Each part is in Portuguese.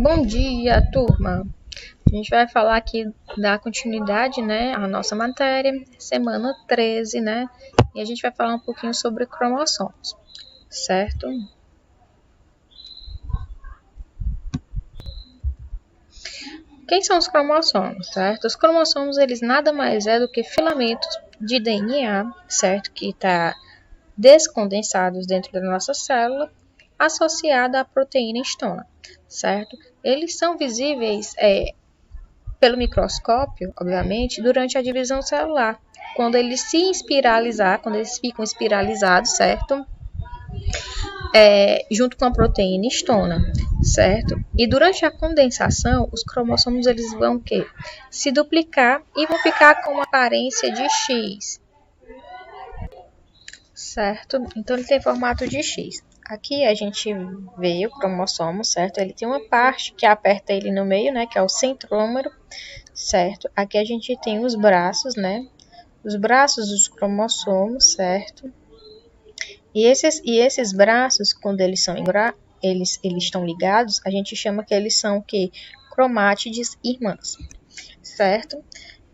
Bom dia, turma! A gente vai falar aqui da continuidade, né, à nossa matéria, semana 13, né? E a gente vai falar um pouquinho sobre cromossomos, certo? Quem são os cromossomos, certo? Os cromossomos, eles nada mais é do que filamentos de DNA, certo? Que está descondensados dentro da nossa célula, associada à proteína histona, certo? Eles são visíveis pelo microscópio, obviamente, durante a divisão celular, quando eles se espiralizar, quando eles ficam espiralizados, certo? Junto com a proteína histona, certo? E durante a condensação, os cromossomos eles vão o quê? Se duplicar e vão ficar com uma aparência de X, certo? Então ele tem formato de X. Aqui a gente vê o cromossomo, certo? Ele tem uma parte que aperta ele no meio, né? Que é o centrômero, certo? Aqui a gente tem os braços, né? Os braços dos cromossomos, certo? E esses braços, quando eles são eles estão ligados, a gente chama que eles são o quê? Cromátides irmãs, certo?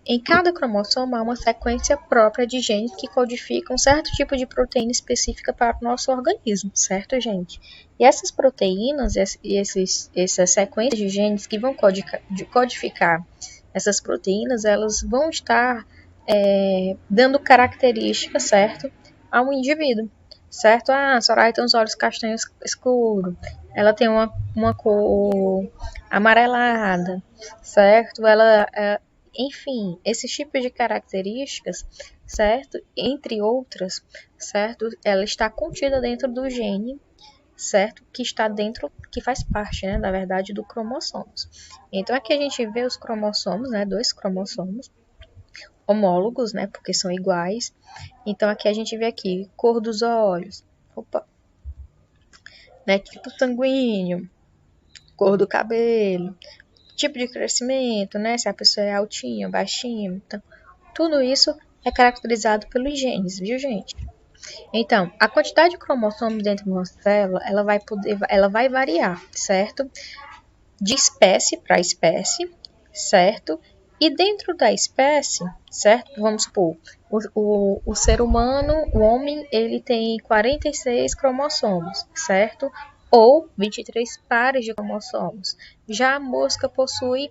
Em cada cromossomo há uma sequência própria de genes que codificam um certo tipo de proteína específica para o nosso organismo, certo, gente? E essas proteínas e essas sequências de genes que vão codificar essas proteínas, elas vão estar dando características, certo, a um indivíduo, certo? Ah, a Soraya tem os olhos castanhos escuros, ela tem uma cor amarelada, certo? Enfim, esses tipos de características, certo? Entre outras, certo? Ela está contida dentro do gene, certo? Que está dentro, que faz parte, né, na verdade, do cromossomos. Então aqui a gente vê os cromossomos, né, 2 cromossomos homólogos, né, porque são iguais. Então aqui a gente vê aqui cor dos olhos, né, tipo sanguíneo, cor do cabelo, tipo de crescimento, né, se a pessoa é altinha, baixinha, então tudo isso é caracterizado pelos genes, viu, gente? Então, a quantidade de cromossomos dentro de uma célula, ela vai variar, certo? De espécie para espécie, certo? E dentro da espécie, certo? Vamos supor, o ser humano, o homem, ele tem 46 cromossomos, certo? Ou 23 pares de cromossomos. Já a mosca possui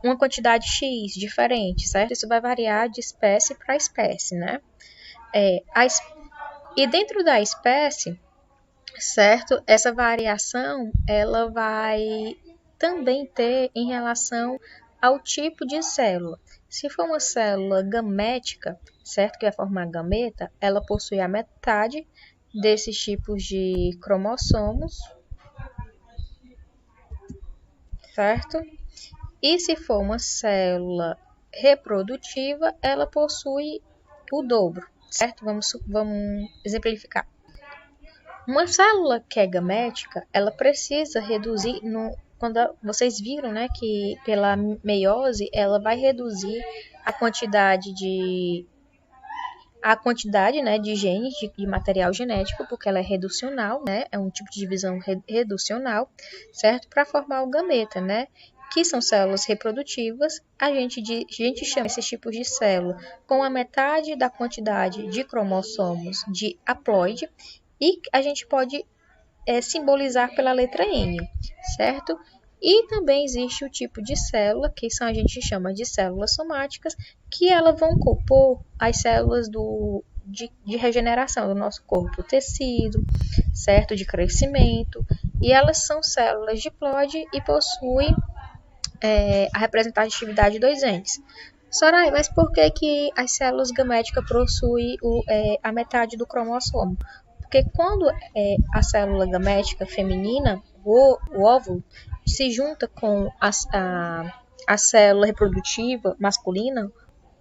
uma quantidade X diferente, certo? Isso vai variar de espécie para espécie, né? E dentro da espécie, certo? Essa variação, ela vai também ter em relação ao tipo de célula. Se for uma célula gamética, certo? Que vai formar gameta, ela possui a metade desses tipos de cromossomos, certo? E se for uma célula reprodutiva, ela possui o dobro, certo? Vamos exemplificar. Uma célula que é gamética, ela precisa reduzir, quando vocês viram, né, que pela meiose, ela vai reduzir a quantidade né, de genes, de material genético, porque ela é reducional, né, é um tipo de divisão reducional, certo? Para formar o gameta, né? Que são células reprodutivas, a gente chama esses tipos de célula com a metade da quantidade de cromossomos de haploide, e a gente pode simbolizar pela letra N, certo? E também existe o tipo de célula, que a gente chama de células somáticas, que elas vão compor as células de regeneração do nosso corpo, tecido, certo? De crescimento, e elas são células diploide e possuem a representatividade de 2 entes. Soraya, mas por que as células gaméticas possuem a metade do cromossomo? Porque quando a célula gamética feminina, o óvulo, se junta com a célula reprodutiva masculina,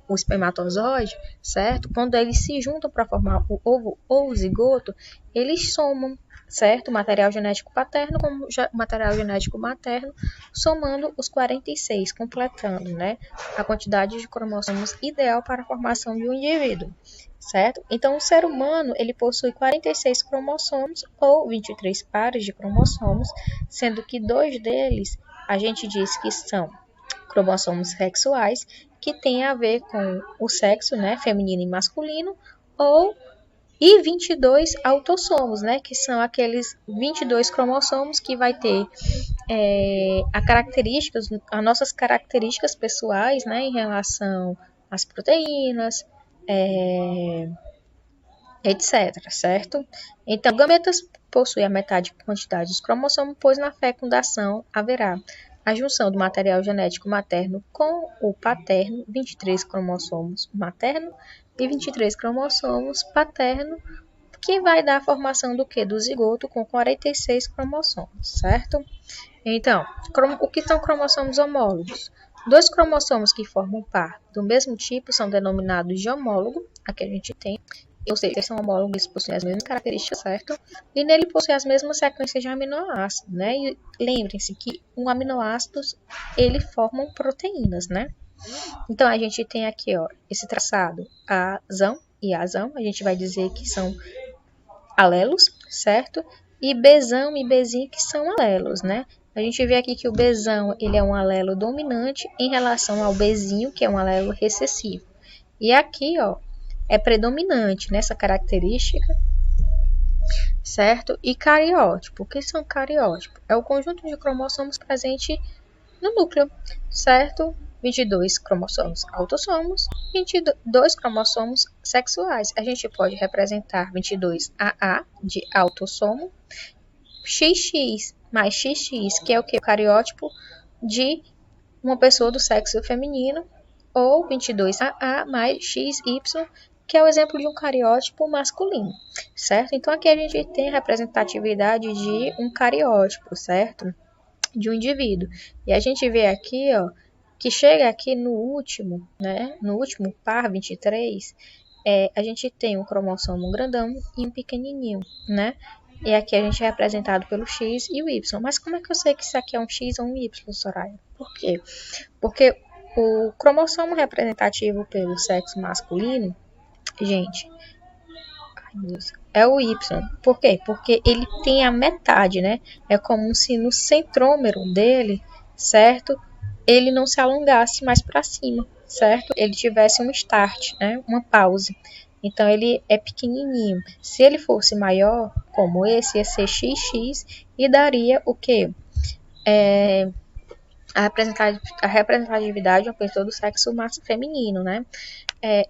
o espermatozoide, certo? Quando eles se juntam para formar o ovo ou o zigoto, eles somam, certo? Material genético paterno com material genético materno, somando os 46, completando, né, a quantidade de cromossomos ideal para a formação de um indivíduo, certo? Então, o ser humano, ele possui 46 cromossomos ou 23 pares de cromossomos, sendo que 2 deles a gente diz que são cromossomos sexuais, que tem a ver com o sexo, né, feminino e masculino, e 22 autossomos, né, que são aqueles 22 cromossomos que vai ter as nossas características pessoais, né, em relação às proteínas, etc, certo? Então, gametas possuem a metade da quantidade dos cromossomos, pois na fecundação haverá a junção do material genético materno com o paterno, 23 cromossomos materno e 23 cromossomos paterno, que vai dar a formação do que? Do zigoto com 46 cromossomos, certo? Então, o que são cromossomos homólogos? 2 cromossomos que formam par do mesmo tipo são denominados de homólogo, aqui a gente tem, ou seja, eles são homólogos, eles possuem as mesmas características, certo? E nele possui as mesmas sequências de aminoácidos, né? E lembrem-se que os aminoácidos, eles formam proteínas, né? Então, a gente tem aqui, ó, esse traçado, Azão e Azão, a gente vai dizer que são alelos, certo? E Bzão e Bzinho que são alelos, né? A gente vê aqui que o Bzão, ele é um alelo dominante em relação ao Bzinho, que é um alelo recessivo. E aqui, ó, é predominante nessa característica, certo? E cariótipo. O que são cariótipos? É o conjunto de cromossomos presente no núcleo, certo? 22 cromossomos autossomos, 22 cromossomos sexuais. A gente pode representar 22 AA de autossomo, XX mais XX, que é o que? O cariótipo de uma pessoa do sexo feminino, ou 22 AA mais XY, que é o exemplo de um cariótipo masculino, certo? Então, aqui a gente tem a representatividade de um cariótipo, certo? De um indivíduo. E a gente vê aqui, ó, que chega aqui no último, né? No último par, 23, a gente tem um cromossomo grandão e um pequenininho, né? E aqui a gente é representado pelo X e o Y. Mas como é que eu sei que isso aqui é um X ou um Y, Soraya? Por quê? Porque o cromossomo representativo pelo sexo masculino, gente, é o Y. Por quê? Porque ele tem a metade, né? É como se no centrômero dele, certo? Ele não se alongasse mais para cima, certo? Ele tivesse um start, né? Uma pause. Então, ele é pequenininho. Se ele fosse maior, como esse, ia ser XX e daria o quê? A representatividade de uma pessoa do sexo feminino, né?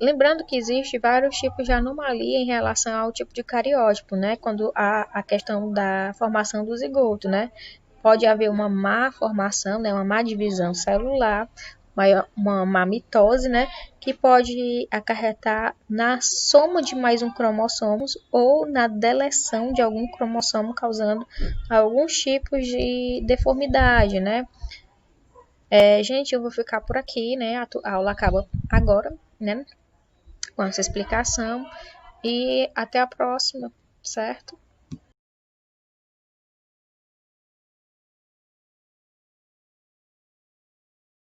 Lembrando que existe vários tipos de anomalia em relação ao tipo de cariótipo, né? Quando há a questão da formação do zigoto, né? Pode haver uma má formação, né? Uma má divisão celular, uma má mitose, né? Que pode acarretar na soma de mais um cromossomos ou na deleção de algum cromossomo, causando alguns tipos de deformidade, né? Gente, eu vou ficar por aqui, né? A aula acaba agora, né? Com essa explicação. E até a próxima, certo?